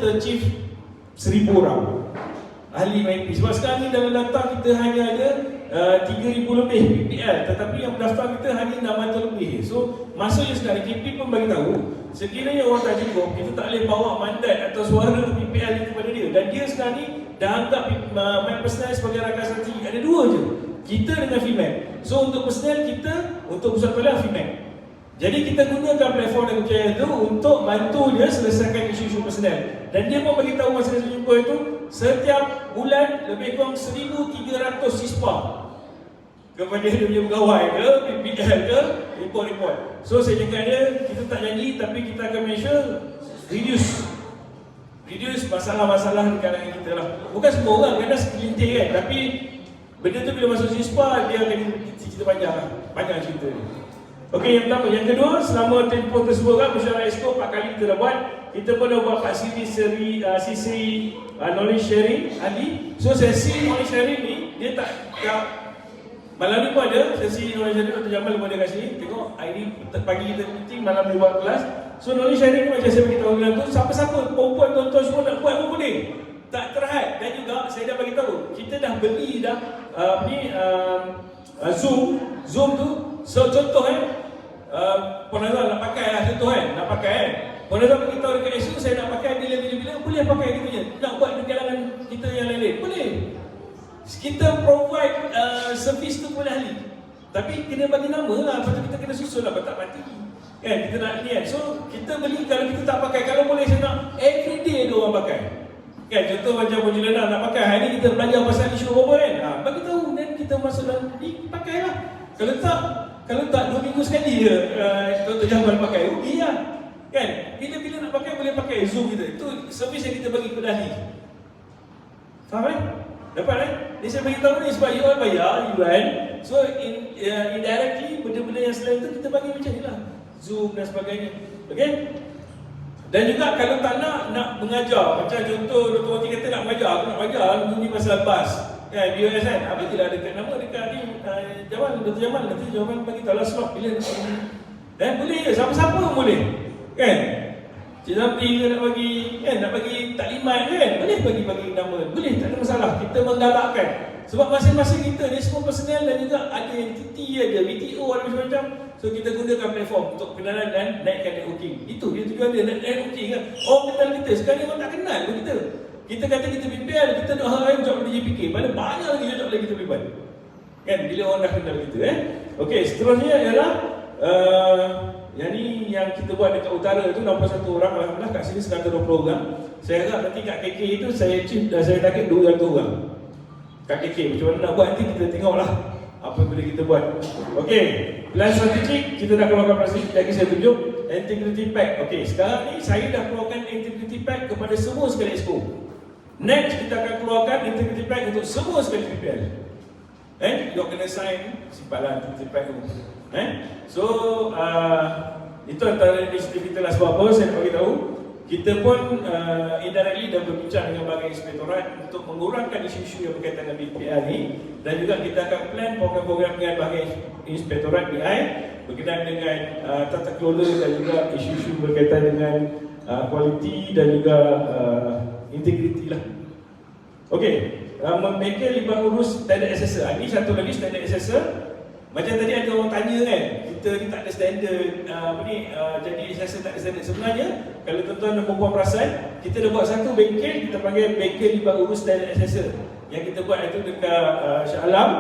kita achieve 1,000 orang ahli MIP. Sebab sekarang ni dalam daftar kita hanya ada 3,000 lebih PPL, tetapi yang daftar kita hanya 600 lebih. So maksudnya sekarang KP pun bagi tahu, sekiranya orang tak cukup, kita tak boleh bawa mandat atau suara PPL itu kepada dia. Dan dia sekarang ni dah anggap my personal sebagai rakan strategi. Ada dua je, kita dengan FIMAC. So untuk personal kita, untuk pusat kuliah FIMAC. Jadi kita gunakan platform dan percaya itu untuk bantu dia selesaikan isu-isu personal. Dan dia pun bagi tahu masa saya jumpa itu, setiap bulan lebih kurang 1,300 sispa kepada dia punya pegawai ke, PPL ke, report-report. So saya cakap dia, kita tak janji tapi kita akan make sure reduce masalah-masalah di kalangan kita lah. Bukan semua orang, kadang sekelintir kan, tapi benda tu bila masuk sispa, dia akan cerita panjang cerita ni. Okey, yang pertama. Yang kedua, selama tempoh tersebut kan, Mesyuarat Exco 4 kali kita dah buat. Kita pun dah buat 4 sesi knowledge sharing ahli. So sesi knowledge sharing ni, dia tak malam ni pun ada sesi knowledge sharing. Dr. Jamal pun ada kat sini. Tengok, hari ni pagi kita meeting, malam ni buat kelas. So knowledge sharing ni macam saya beritahu dalam tu, siapa-siapa, perempuan, tuan-tuan semua nak buat pun boleh. Tak terhad. Dan juga saya dah bagi tahu, kita dah beli dah Zoom tu. So contoh Puan Nazar nak pakai lah, contoh nak pakai Puan Nazar beritahu dekat SU, saya nak pakai bila-bila, boleh pakai kita je. Nak buat di kalangan kita yang lain-lain, boleh. Kita provide servis tu pun ahli. Tapi kena bagi nama lah, lepas tu kita kena susun lah, tak mati kan, kita nak ni kan. So kita beli, kalau kita tak pakai, kalau boleh saya nak everyday ada orang pakai kan. Contoh macam Puan Julana nak pakai, hari ni kita belajar pasal isu apa kan, bagi tahu dan kita masuk dalam ni, pakai lah. Kalau tak 2 minggu sekali je Dr. Jamal pakai, rugi lah kan. Bila-bila nak pakai, boleh pakai Zoom kita. Itu servis yang kita bagi kepada ahli. Faham dapat Ni saya beritahu ni sebab you all bayar yuan. So indirectly, benda-benda yang selain tu kita bagi macam ni lah, Zoom dan sebagainya. Okay. Dan juga kalau tak nak mengajar, macam contoh Dr. Wati kata nak mengajar, aku nak mengajar ni pasal bas kan, BOS kan, bagilah dekat nama dekat ni Dr. Jamal, nanti Jamal bagi tahu lah slot bila dan boleh je, siapa-siapa pun boleh kan. Cik Zampi nak bagi kan, nak bagi taklimat kan, boleh bagi nama, boleh, tak ada masalah. Kita menggalakkan sebab masing-masing kita ni semua personal dan juga ada yang TT, ada BTO, ada macam-macam. So kita gunakan platform untuk kenalan dan naikkan networking. Itu dia tujuan dia, networking kan. Orang kenal kita, sekarang orang tak kenal pun kita. Kita kata kita PPL, kita nak hire job di JPK, mana banyak lagi job lagi kita boleh buat kan, bila orang dah kenal kita Okey, seterusnya ialah yang ni yang kita buat dekat utara tu 61 orang, alhamdulillah kat sini 120 orang. Saya harap nanti kat KK itu saya target 200 orang kat KK. Macam mana nak buat nanti kita tengoklah apa yang boleh kita buat. Okey, plan strategik kita dah keluarkan plan strategik, lagi saya tunjuk integrity pack. Okey, sekarang ni saya dah keluarkan integrity pack kepada semua sekali exco. Next kita akan keluarkan integrity pack untuk semua sekali PPL. You kena sign simpanan integrity pack tu. So itu antara inisiatif kita lah. Sebab apa saya nak bagi tahu, kita pun indirectly dah berbincang dengan bahagian inspektorat untuk mengurangkan isu-isu yang berkaitan dengan BPL ni. Dan juga kita akan plan program-program dengan bahagian inspektorat BI berkenaan dengan tata kelola dan juga isu-isu berkaitan dengan kualiti dan juga integriti lah. Okey, memikir libat urus standard assessor. Ini satu lagi standard assessor. Macam tadi ada orang tanya kan, kita ni tak ada standard, jadi assessor tak ada standard. Sebenarnya, kalau tuan-tuan dan perempuan perasan, kita dah buat satu bengkel, kita panggil bengkel libat urus standard assessor. Yang kita buat itu dekat Shah Alam.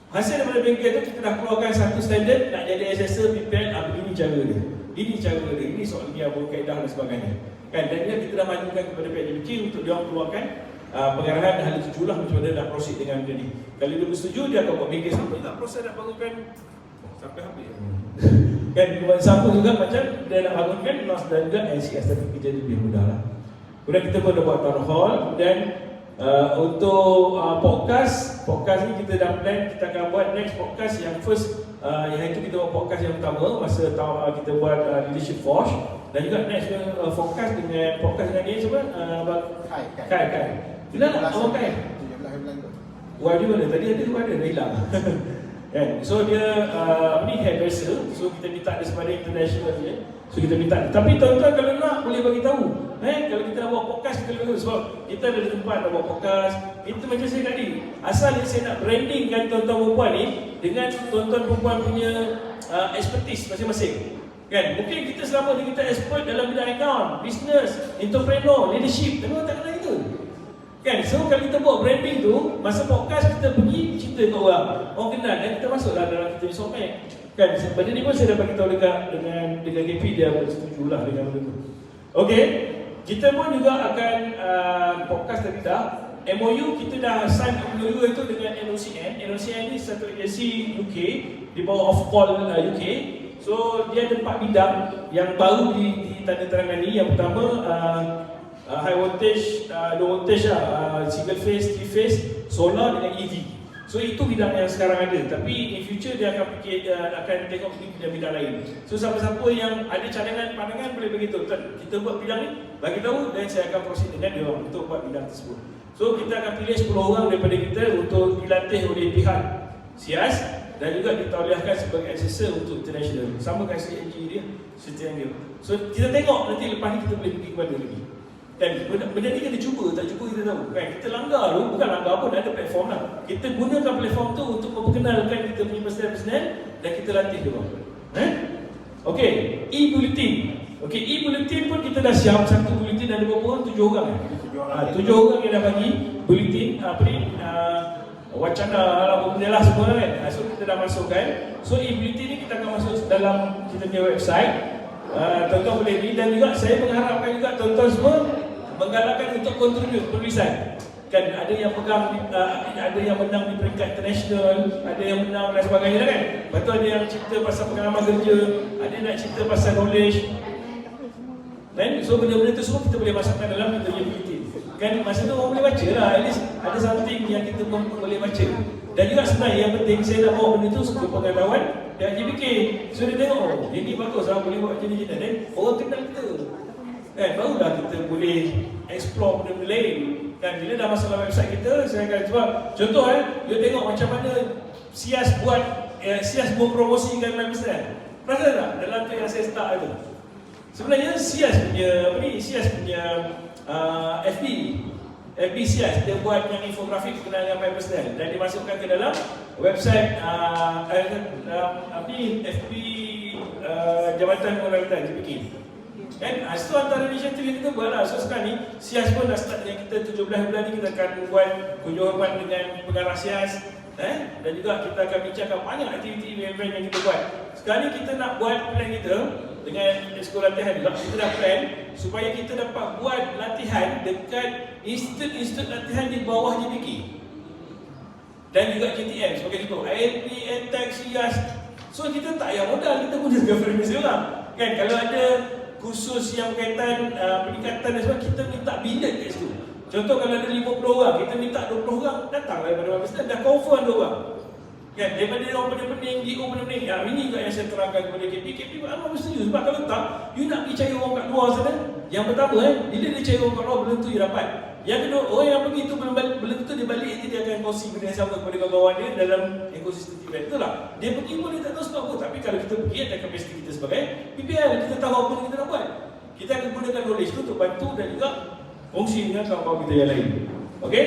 Hasil daripada bengkel tu, kita dah keluarkan satu standard, nak jadi assessor PPL, begini cara dia. Ini soal dia berkaedah dan sebagainya. Kan, dan kita dah majukan kepada pihak JPK untuk dia keluarkan pengarahan ahli tuju lah macam mana nak proceed dengan benda ni. Kalau dia bersetuju, dia akan buat bengkel sampai tak proses nak bangunkan sampai habis. Kan, buat sama juga macam dia nak bangunkan NOS dan juga NCS, tapi kerja lebih mudah lah. Kemudian kita pun dah buat town hall dan untuk podcast ni kita dah plan, kita akan buat next podcast yang first yang itu kita buat podcast yang pertama masa kita buat leadership force. Dan juga next podcast dengan dia siapa? Kai. Bila nak orang Kai? 17 bulan tu. Wah, dia mana? Tadi ada dah hilang. Kan? So dia ni hairdresser. So kita minta dia sebagai international dia. So kita minta. Tapi tuan-tuan kalau nak boleh bagi tahu. Kalau kita nak buat podcast kita boleh, sebab kita ada tempat nak buat podcast. Itu macam saya tadi. Asal saya nak brandingkan tuan-tuan perempuan ni dengan tuan-tuan perempuan punya expertise masing-masing. Kan? Mungkin kita selama ni kita expert dalam bidang account, business, entrepreneur, leadership. Tapi orang tak kenal itu. Kan? So kalau kita buat branding tu, masa podcast kita pergi cerita ke orang kenal dan kita masuklah dalam kita ni somek. Kan? Benda ni pun saya dah bagi tahu dengan KP, dia bersetujulah dengan benda tu. Okey, kita pun juga akan podcast tadi dah. MOU kita dah sign MOU itu dengan NOCN. NOCN ni satu agensi UK di bawah Ofcall UK. So dia ada 4 bidang yang baru ditandatangani. Yang pertama high voltage, low voltage single phase, 3 phase, solar dengan EV. So itu bidang yang sekarang ada. Tapi in future dia akan akan tengok bidang-bidang lain. So siapa-siapa yang ada cadangan pandangan boleh beritahu, kita buat bidang ni, bagi tahu dan saya akan proceed dengan dia untuk buat bidang tersebut. So kita akan pilih 10 orang daripada kita untuk dilatih oleh pihak SIAS dan juga ditauliahkan sebagai assessor untuk international. Sama kan CNG dia, setiap dia. So kita tengok nanti lepas ni kita boleh pergi ke mana lagi. Dan benda ni kena cuba, tak cuba kita tahu. Kan kita langgar tu, bukan langgar pun, ada platform lah. Kita gunakan platform tu untuk memperkenalkan kita punya personal dan kita latih dia orang. Okey, e-bulletin. Okey, e-bulletin pun kita dah siap. Satu bulletin ada berapa orang? 7 orang. 7 orang yang dah bagi bulletin wacana apa benda lah semua kan. So kita dah masukkan. So e-bulletin ni kita akan masuk dalam kita punya website. Tuan-tuan boleh ni, dan juga saya mengharapkan juga tuan-tuan semua menggalakkan untuk contribute penulisan. Kan ada yang pegang, ada yang menang di peringkat international, ada yang menang dan sebagainya kan. Lepas tu ada yang cerita pasal pengalaman kerja, ada yang nak cerita pasal knowledge. Kan? So benda-benda tu semua kita boleh masukkan dalam kita punya bulletin. Kan masa tu orang boleh baca lah, at least ada something yang kita boleh baca. Dan juga sebenarnya yang penting saya nak bawa benda tu untuk pengetahuan dan dia fikir. So dia tengok, oh ini bagus lah, boleh buat macam ni. Dan orang kenal kita. Kan, barulah kita boleh explore benda-benda lain. Kan, bila dah masuk dalam website kita, saya akan cuba. Contoh dia tengok macam mana SIAS buat promosikan My Personal. Perasan tak dalam tu yang saya start itu? Sebenarnya SIAS punya FB SIAS dia buat yang infografik berkenaan dengan My Personal dan dimasukkan ke dalam website FB Jabatan Pemerintahan JPK. Kan, itu antara inisiatif yang kita buat lah. So sekarang ni SIAS pun dah start dengan kita 17 bulan ni kita akan buat kunjung hormat dengan pengarah SIAS. Dan juga kita akan bincangkan banyak aktiviti event yang kita buat. Sekarang ni kita nak buat plan kita dengan sekolah latihan juga. Kita dah plan supaya kita dapat buat latihan dekat institut latihan di bawah JPK dan juga JTM sebagai contoh. ILP, EdTech, SIAS. So kita tak payah modal, kita guna government orang. Kan, kalau ada khusus yang berkaitan peningkatan dan sebagainya, kita minta bilet kat situ. Contoh kalau ada 50 orang, kita minta 20 orang datang daripada Pakistan, dah confirm 2 orang. Kan, daripada orang pening-pening, DO pening-pening. Ini juga yang saya terangkan kepada KP amat bersetuju. Sebab kalau tak, you nak pergi cari orang kat luar sana. Yang pertama, bila dia cari orang kat luar, belum tu dia dapat. Yang kedua, orang yang pergi tu belum tentu dia balik, dia akan kongsi benda yang sama kepada kawan-kawan dia dalam ekosistem event. Betul tak? Dia pergi pun dia tak tahu sebab apa. Tapi kalau kita pergi, ada kapasiti kita sebagai PPL, kita tahu apa yang kita nak buat. Kita akan gunakan knowledge tu untuk bantu dan juga kongsi dengan kawan-kawan kita yang lain. Okey?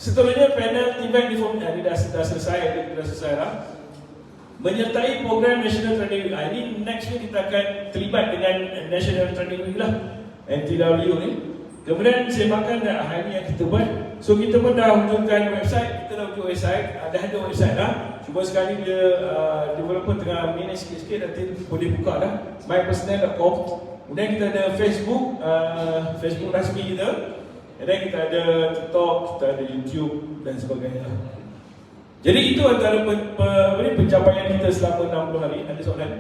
Seterusnya panel event information ini dah selesai lah. Menyertai program National Training Week. Ini next week kita akan terlibat dengan National Training Week lah, NTW ni. Kemudian semakan hari yang kita buat. So kita pun dah wujudkan website. Kita dah wujud website. Dah ada website dah. Cuma sekali dia developer tengah manage sikit-sikit, nanti boleh buka dah, mypersonal.com. Kemudian kita ada Facebook, Facebook rasmi kita. Dan kita ada TikTok, kita ada YouTube dan sebagainya. Jadi itu antara pencapaian kita selama 60 hari. Ada soalan?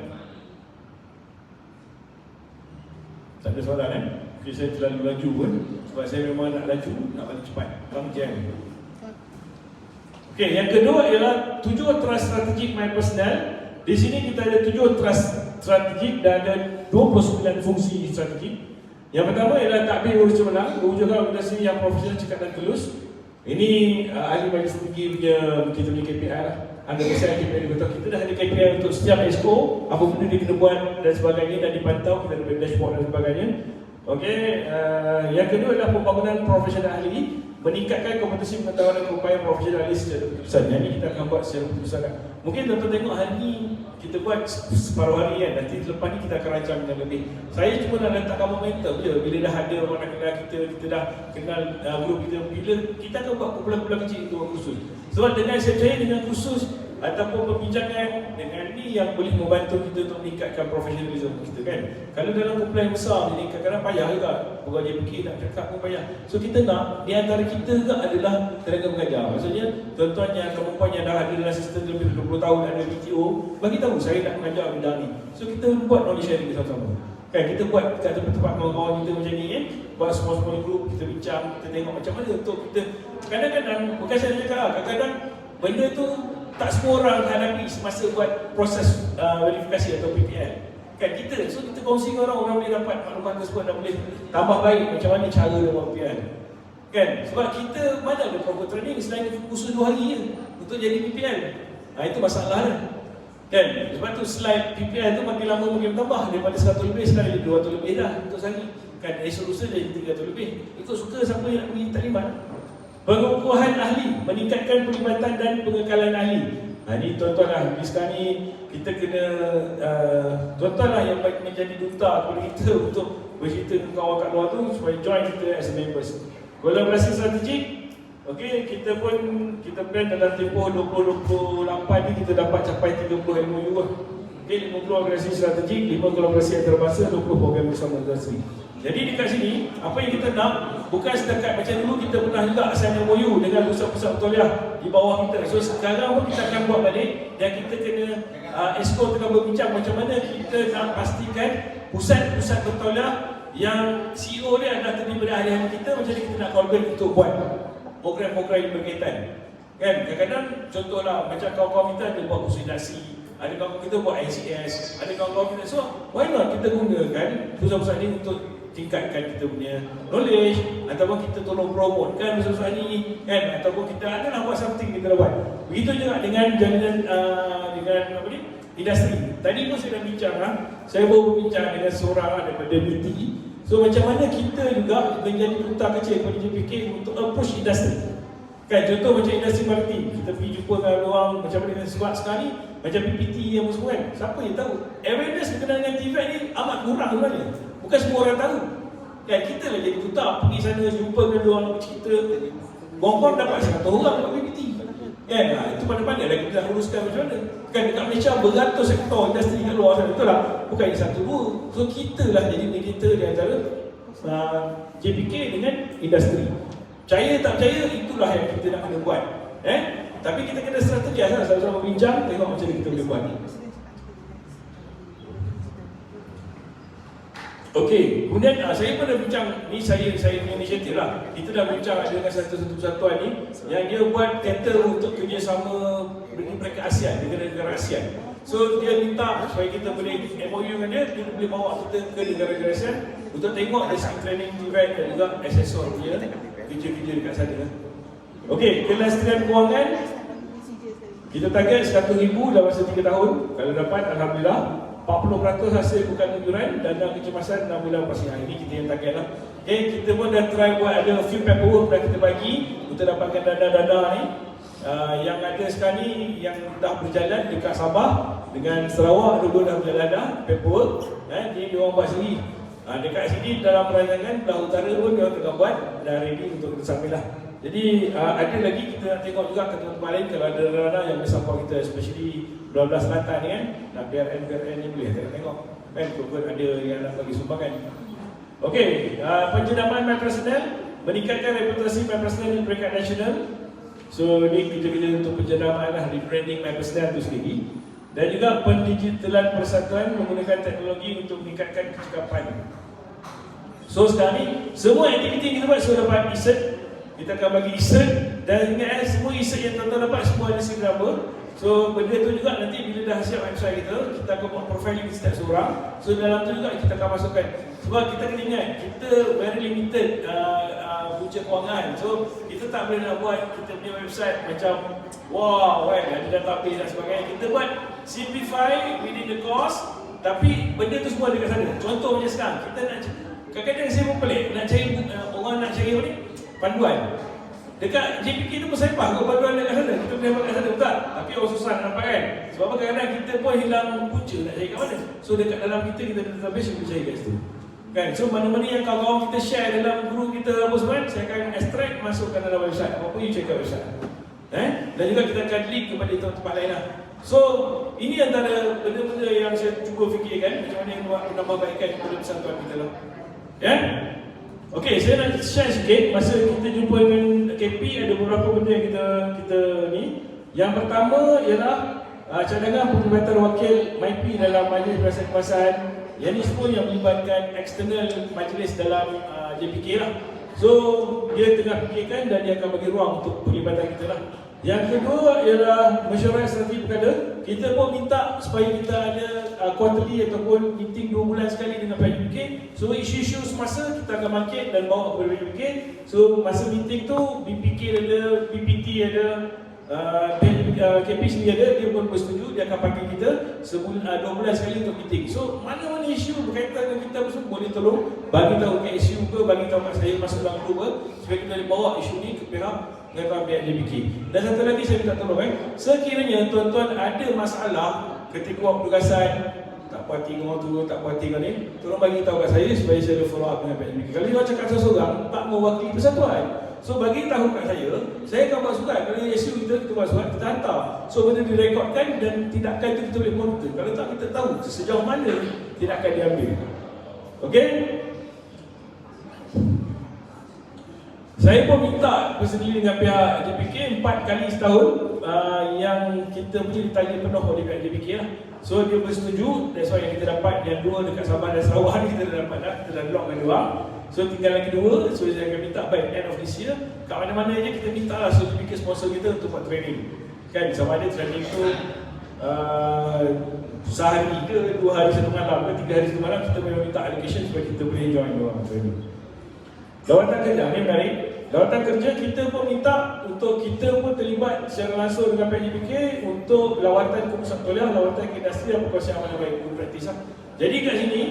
Tak ada soalan kan? Okay, saya terlalu laju kan? Sebab saya memang nak laju, nak balik cepat. Bang Jen. Okey, yang kedua ialah 7 trust strategik My Personal. Di sini kita ada 7 trust strategik dan ada 29 fungsi strategik. Yang pertama ialah takbir urus cemerlang, mewujudkan organisasi yang profesional, cekap dan tulus. Ini ahli majlis tinggi punya kita punya KPI lah. 100% KPI betul. Kita dah ada KPI untuk setiap exco, apa benda dia kena buat dan sebagainya, dan dipantau, kita ada dashboard dan sebagainya. Okey, yang kedua adalah pembangunan profesional ahli, meningkatkan kompetensi pengetahuan dan keupayaan profesional ahli secara keputusan. Yang ini kita akan buat secara keputusan. Mungkin tuan-tuan tengok hari ni kita buat separuh hari kan, nanti lepas ni kita akan rancang dengan lebih. Saya cuma nak letakkan momentum je, bila dah ada orang nak kenal kita, kita dah kenal grup kita, bila kita akan buat kumpulan-kumpulan kecil untuk khusus. Sebab dengan saya percaya dengan khusus ataupun perbincangan dengan ni yang boleh membantu kita untuk meningkatkan profesionalism kita kan. Kalau dalam kumpulan yang besar ni kadang-kadang payah juga, pegawai JPK nak cakap pun payah. So kita nak, di antara kita juga adalah tenaga mengajar. Maksudnya tuan-tuan yang perempuan yang dah ada dalam sistem lebih 20 tahun ada BTO, bagi tahu saya nak mengajar bidang ni. So kita buat knowledge sharing sama-sama kan, kita buat kat tempat-tempat kawan-kawan kita macam ni kan, buat semua grup, kita bincang, kita tengok macam mana untuk kita. Kadang-kadang, bukan saya nak cakap, kadang-kadang benda tu tak semua orang hadapi semasa buat proses verifikasi atau PPL kan kita. So kita kongsi dengan orang boleh dapat maklumat tersebut dan boleh tambah baik macam mana cara dia buat PPL kan. Sebab kita mana ada proper training selain kursus 2 hari je untuk jadi PPL. Itu masalah lah kan. Sebab tu slide PPL tu makin lama makin bertambah, daripada 100 lebih sekarang jadi 200 lebih dah untuk sehari kan. Resolusi jadi 300 lebih. Ikut suka siapa yang nak pergi taklimat. Pengukuhan ahli, meningkatkan pelibatan dan pengekalan ahli. Ini tuan-tuan lah, sekarang ni kita kena tuan-tuan lah yang menjadi duta kepada kita untuk bercerita dengan kawan kat luar tu supaya join kita as members. Kolaborasi strategik, okey, kita plan dalam tempoh 2028 ni kita dapat capai 30 MOU lah. Okey, 50 kolaborasi strategik, 5 kolaborasi antarabangsa, 20 program bersama industri. Jadi dekat sini, apa yang kita nak, bukan setakat macam dulu kita pernah juga asal MOU dengan pusat-pusat bertauliah di bawah kita. So sekarang pun kita akan buat balik dan kita kena exco tengah berbincang macam mana kita nak pastikan pusat-pusat bertauliah yang CEO dia adalah terdiri daripada ahli-ahli kita, macam mana kita nak collaborate untuk buat program-program yang berkaitan. Kan, kadang-kadang contohlah macam kawan-kawan kita ada buat konsolidasi, ada kawan-kawan kita buat ICS, ada kawan-kawan kita. So why not kita gunakan pusat-pusat ini untuk tingkatkan kita punya knowledge, ataupun kita tolong promotekan pusat-pusat ini kan, ataupun kita adalah buat something kita buat. Begitu juga dengan jalinan dengan apa ni, industri. Tadi pun saya dah bincang saya baru berbincang dengan seorang daripada BT. So macam mana kita juga menjadi duta kecil kepada JPK untuk approach industri kan. Contoh macam industri maritim, kita pergi jumpa dengan orang macam mana dengan sebab sekarang ni macam PPT yang semua kan, siapa yang tahu? Awareness berkenaan dengan TVET ni amat kurang sebenarnya. Bukan semua orang tahu kan. Kita lah jadi duta, pergi sana jumpa dengan orang cerita, gong-gong dapat 100 orang dapat PPT kan. Itu pandai-pandai lah kita nak uruskan macam mana kan. Dekat Malaysia beratus sektor industri kat luar sana, betul tak? Bukan satu dua. So kita lah jadi mediator di antara JPK dengan industri. Percaya tak percaya, itulah yang kita nak kena buat tapi kita kena strategi lah, sama-sama bincang, tengok macam mana kita boleh buat. Okey, kemudian saya pun dah bincang ni, saya punya inisiatif lah. Kita dah bincang dengan satu persatuan ni yang dia buat cater untuk kerjasama dengan mereka ASEAN, negara-negara ASEAN. So dia minta supaya kita boleh MOU dengan dia boleh bawa kita ke negara-negara ASEAN untuk tengok dari segi training event dan juga assessor dia kerja-kerja dekat sana. Okey, kelestarian kewangan kita target 100,000 dalam masa 3 tahun. Kalau dapat, alhamdulillah. 40% hasil bukan anjuran, dana kecemasan 6 bulan pasti. Ini kita yang target lah. Okay, kita pun dah try buat ada few paperwork dah kita bagi untuk dapatkan dana-dana ni. Yang ada sekarang ni yang dah berjalan dekat Sabah dengan Sarawak, dua-dua dah berjalan dah paperwork. Jadi dia orang buat sendiri. Dekat sini dalam perancangan Belah Utara pun dia orang tengah buat, dah ready untuk kita submit lah. Jadi ada lagi kita nak tengok juga ke tempat lain kalau ada dana yang boleh support kita, especially Belah Selatan ni kan. Nak BRN ni boleh tengok kan, pun ada yang nak bagi sumbangan. Okey, penjenamaan my personnel, meningkatkan reputasi my personnel di peringkat nasional. So ni kerja-kerja untuk penjenamaan lah, rebranding my personnel tu sendiri. Dan juga pendigitalan persatuan menggunakan teknologi untuk meningkatkan kecekapan. So sekarang ni semua aktiviti yang kita buat semua dapat e-cert. Kita akan bagi e-cert dan ingat semua e-cert yang tuan-tuan dapat semua ada SIM number. So benda tu juga nanti bila dah siap website kita akan buat profiling setiap seorang. So dalam tu juga kita akan masukkan. Sebab kita kena ingat, kita very limited future kewangan. So kita tak boleh nak buat kita punya website macam wow kan, ada database dan sebagainya. Kita buat simplify within the cost, tapi benda tu semua ada kat sana. Contoh macam sekarang, kita nak kadang-kadang saya pun pelik nak cari orang nak cari apa ni? Panduan. Dekat JPK tu pun saya faham kalau panduan dekat sana. Kita boleh dapat kat sana, betul? Tapi orang susah nak dapat kan. Sebab kadang-kadang kita pun hilang punca nak cari kat mana. So dekat dalam kita ada database yang boleh cari kat situ. Kan? So mana-mana yang kawan-kawan kita share dalam group kita apa semua, saya akan extract masukkan dalam website. Apa-apa you check kat website. Dan juga kita akan link kepada tempat lain lah. So ini antara benda-benda yang saya cuba fikirkan macam mana yang menambahbaikan kepada persatuan kita lah. Ya? Okey, saya nak share sikit masa kita jumpa dengan KP ada beberapa benda yang kita ni. Yang pertama ialah cadangan perkhidmatan wakil MIP dalam Majlis Perasaan Kekuasaan. Yang ni semua yang melibatkan eksternal majlis dalam JPK lah. So dia tengah fikirkan dan dia akan bagi ruang untuk perlibatan kita lah. Yang kedua ialah mesyuarat strategi perkara. Kita pun minta supaya kita ada quarterly ataupun meeting 2 bulan sekali dengan PJPK. So isu-isu semasa kita akan bangkit dan bawa kepada PJPK. So masa meeting tu BPK ada, BPT ada, KP sendiri ada, dia pun bersetuju, dia akan panggil kita 2 bulan sekali untuk meeting. So mana-mana isu berkaitan dengan kita pun boleh tolong bagi tahu ke isu ke, bagi tahu kat saya masuk dalam group ke, supaya kita boleh bawa isu ni ke pihak pihak JPK. Dan satu lagi saya minta tolong sekiranya tuan-tuan ada masalah ketika buat penugasan, tak puas hati dengan orang tu, tak puas hati dengan ni, tolong bagi tahu kat saya supaya saya ada follow up dengan pihak JPK. Kalau dia cakap seorang tak mewakili persatuan, so bagi tahu kat saya akan buat surat. Kalau isu kita buat surat, kita hantar. So benda direkodkan dan tindakan itu kita boleh monitor. Kalau tak, kita tahu sejauh mana tindakan diambil. Okey? Saya pun minta bersendiri dengan pihak JPK 4 kali setahun yang kita punya ditanya penuh oleh pihak JPK lah. So dia bersetuju, that's why yang kita dapat yang 2 dekat Sabah dan Sarawak ni kita dah dapat dah, kita dah lock dengan diorang. So tinggal lagi 2, so saya akan minta by end of this year, kat mana-mana je kita minta lah, so JPK sponsor kita untuk buat training. Kan, sama ada training tu sehari ke, 2 hari 1 malam ke, 3 hari 1 malam, kita memang minta allocation supaya kita boleh join diorang training. Lawatan kerja ni menarik. Lawatan kerja kita pun minta untuk kita pun terlibat secara langsung dengan PJPK untuk lawatan ke pusat tolak, lawatan ke industri dan perkongsian amanah baik, good practice lah. Jadi kat sini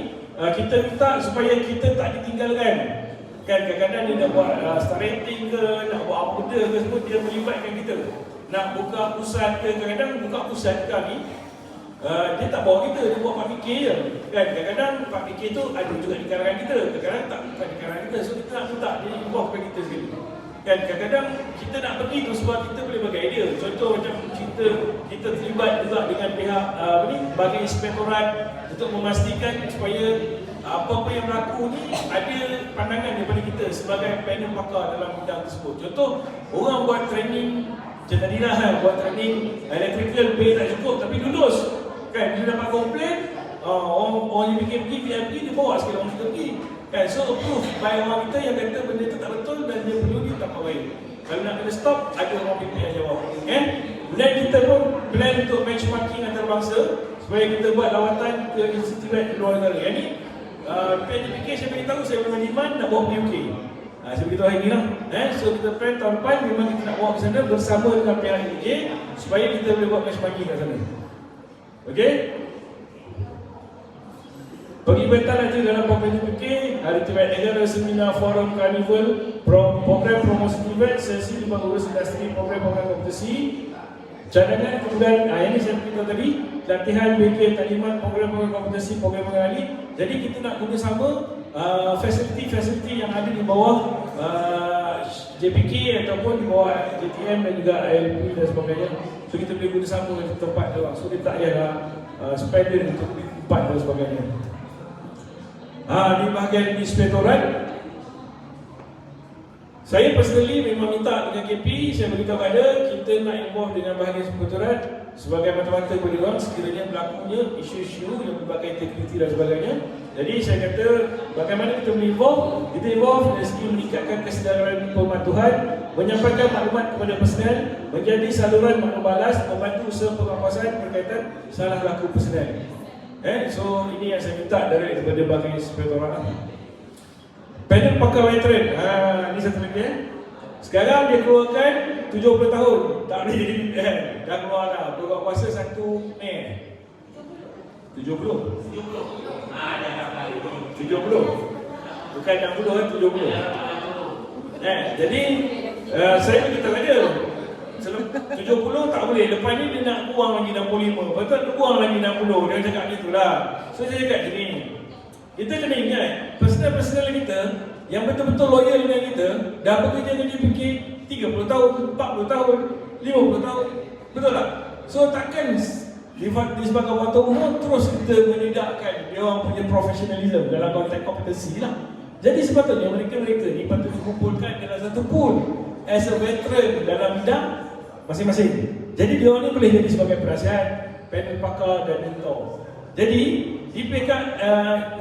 kita minta supaya kita tak ditinggalkan. Kan kadang-kadang dia nak buat star rating ke, nak buat apa benda ke semua, dia melibatkan kita. Nak buka pusat ke, kadang-kadang buka pusat kami dia tak bawa kita, dia bawa Pak Fikir je. Kan kadang-kadang Pak Fikir tu ada juga di kalangan kita, kadang-kadang tak bukan di kalangan kita. So kita nak minta dia involve kita sekali. Kan kadang-kadang kita nak pergi tu sebab kita boleh bagi idea. Contoh macam kita terlibat juga dengan pihak bagi inspektorat untuk memastikan supaya apa-apa yang berlaku ni ada pandangan daripada kita sebagai panel pakar dalam bidang tersebut. Contoh orang buat training macam tadi lah, buat training electrical pay tak cukup tapi lulus. Kan, dia dapat komplain, orang yang pergi VIP dia bawa sekali orang kita pergi. Kan, so approve by orang kita yang kata benda tu tak betul dan dia perlu dia tak baik. Kalau nak kena stop, ada orang PP yang jawab. Kan? Kemudian kita pun plan untuk benchmarking antarabangsa supaya kita buat lawatan ke institut luar negara. Yang ni, PJPK saya beritahu saya memang demand nak bawa ke UK. Saya beritahu hari ni lah. So kita plan tahun depan memang kita nak bawa ke sana bersama dengan pihak UK supaya kita boleh buat benchmarking kat sana. Okey? Perlibatan nanti dalam program JPK, Hari Tiba Negara, Seminar, Forum, Carnival, program promosi event, sesi limbah urus industri, program-program kompetisi, cadangan, kemudian yang ini saya beritahu tadi, latihan, bikin, taklimat, program-program kompetisi, program mengenali. Jadi kita nak guna sama fasiliti-fasiliti yang ada di bawah JPK ataupun di bawah JTM dan juga ILP dan sebagainya. So kita boleh guna sama di tempat tu. So dia tak payah spender untuk tempat dan sebagainya. Di bahagian inspektorat, saya personally memang minta dengan KP, saya beritahu pada kita nak involve dengan bahagian inspektorat sebagai mata-mata kepada orang sekiranya berlakunya isu-isu yang berbagai integriti dan sebagainya. Jadi saya kata bagaimana kita boleh involve dari segi meningkatkan kesedaran pematuhan, menyampaikan maklumat kepada personel, menjadi saluran maklumat balas, membantu usaha pengawasan berkaitan salah laku personel. So ini yang saya minta daripada bahagian inspektorat. Panel pakar veteran, ini satu lagi Sekarang dia keluarkan 70 tahun. Tak boleh jadi BPN. Dah keluar dah. Buka puasa 1 Mei 70. 70. Bukan 60, 70. Jadi saya beritahu dia 70 tak boleh. Lepas ni dia nak kurang lagi 65. Betul dia kurang lagi 60. Dia cakap gitulah. So saya cakap gini, kita kena ingat personal kita yang betul-betul loyal dengan kita dah bekerja dengan JPK 30 tahun, 40 tahun, 50 tahun. Betul tak? So takkan disebabkan waktu umur terus kita menidakkan dia orang punya professionalism dalam konteks kompetensi lah. Jadi sepatutnya mereka ni patut dikumpulkan dalam satu pool as a veteran dalam bidang masing-masing. Jadi dia orang ni boleh jadi sebagai penasihat, panel pakar dan mentor. Jadi di peringkat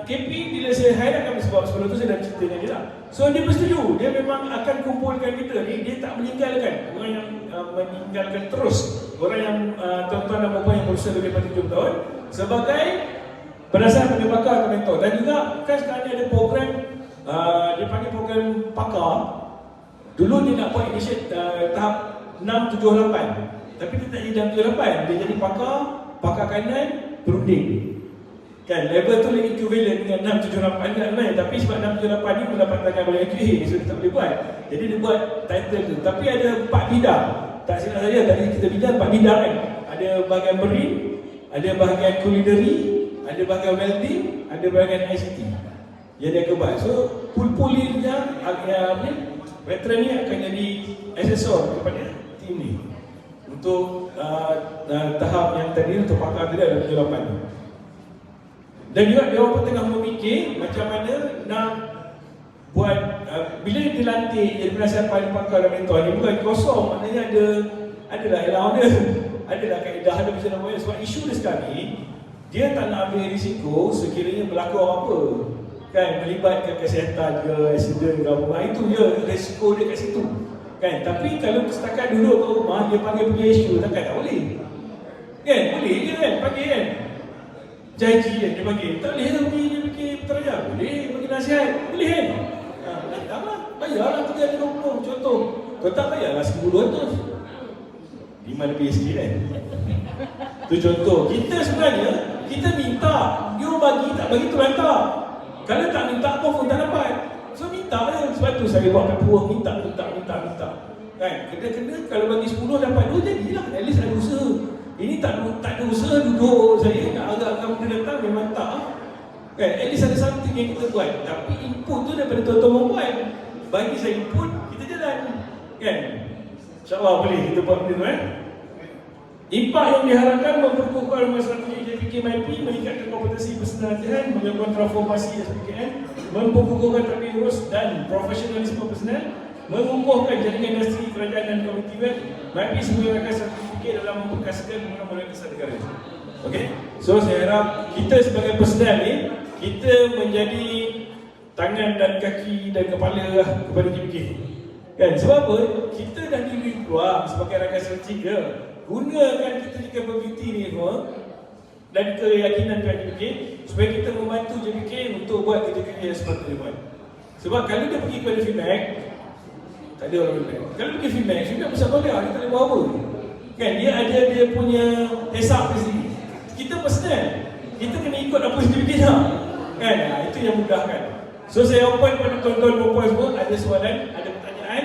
KP bila saya hire kami sebab sebelum tu saya dah cerita dengan dia lah. So dia bersetuju, dia memang akan kumpulkan kita ni, dia tak meninggalkan orang yang meninggalkan terus orang yang tuan-tuan dan puan yang berusia lebih daripada 7 tahun sebagai penasihat, panel pakar atau mentor. Dan juga kan sekarang ni ada program dia panggil program pakar. Dulu dia nak buat initiate tahap 6, 7, 8. Tapi dia tak jadi dalam 7, 8. Dia jadi pakar kanan, perunding. Kan, level tu lagi equivalent dengan 6, 7, 8 kan lain. Tapi sebab 6, 7, 8 ni mendapat tangan oleh QA, so dia tak boleh buat. Jadi dia buat title tu. Tapi ada 4 bidang. Tak silap saya, tadi kita bincang 4 bidang kan. Ada bahagian marine, ada bahagian culinary, ada bahagian welding, ada bahagian ICT yang dia akan buat. So, pool-poolnya veteran ni akan jadi asesor kepada tim ni untuk tahap yang tadi, untuk pakar tadi ada 7, 8 ni. Dan juga dia orang pun tengah memikir macam mana nak buat bila dilantik jadi penasihat paling pakar dan mentor ni bukan kosong, maknanya adalah elang dia, adalah kaedah dia macam mana. Sebab isu dia sekarang ni dia tak nak ambil risiko sekiranya berlaku apa kan, melibatkan kesihatan ke, accident ke apa, itu je risiko dia kat situ kan. Tapi kalau setakat duduk kat rumah dia panggil pergi isu, takkan tak boleh kan, boleh je kan, panggil kan janji kan dia panggil, tak boleh lah dia pergi Putrajaya, boleh bagi nasihat, boleh kan. Tak lah, bayarlah 320 contoh. Kau tak bayarlah 1,200, 5 lebih sikit kan. Tu contoh. Kita sebenarnya kita minta, dia bagi, tak bagi tu lantak. Kalau tak minta pun tak dapat. So minta je. Sebab tu saya buat paperwork, minta kan. Kena kalau bagi 10 dapat 2 jadilah, at least ada usaha. Ini tak ada usaha duduk saya nak agak-agak benda datang memang tak kan, at least ada something yang kita buat. Tapi input tu daripada tuan-tuan membuat, bagi saya input, kita jalan kan. InsyaAllah boleh kita buat benda tu Impak yang diharapkan memperkukuhkan strategi JPK MIP, meningkatkan kompetensi personal latihan, melakukan transformasi SPKN, memperkukuhkan terapi urus dan profesionalisme personal, mengukuhkan jaringan industri kerajaan dan komuniti web. MIP sebagai rakan sertifikat dalam memperkasakan penggunaan kesan negara. Okey, so saya harap kita sebagai personal ni, kita menjadi tangan dan kaki dan kepala lah kepada JPK kan. Sebab apa? Kita dah diri keluar sebagai rakan sertifikat, gunakan kita di capability ni semua dan keyakinan JPK supaya kita membantu JPK untuk buat kerja-kerja yang sepatutnya buat. Sebab kalau dia pergi kepada feedback, tak ada orang feedback. Kalau pergi feedback besar kuliah, dia tak boleh buat apa kan. Dia ada dia punya hesab di sini. Kita personal, kita kena ikut apa yang JPK nak kan. Itu yang mudah kan. So saya open kepada tuan-tuan dan puan semua, ada soalan, ada pertanyaan,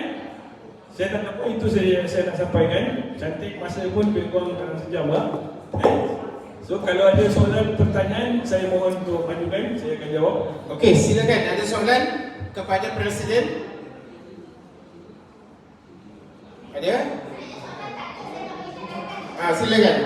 saya tak apa, itu saya nak sampaikan. Cantik masa pun lebih kurang dalam sejam lah. So kalau ada soalan, pertanyaan, saya mohon untuk majukan, saya akan jawab. Okey, silakan. Ada soalan kepada Presiden? Ada? Silakan.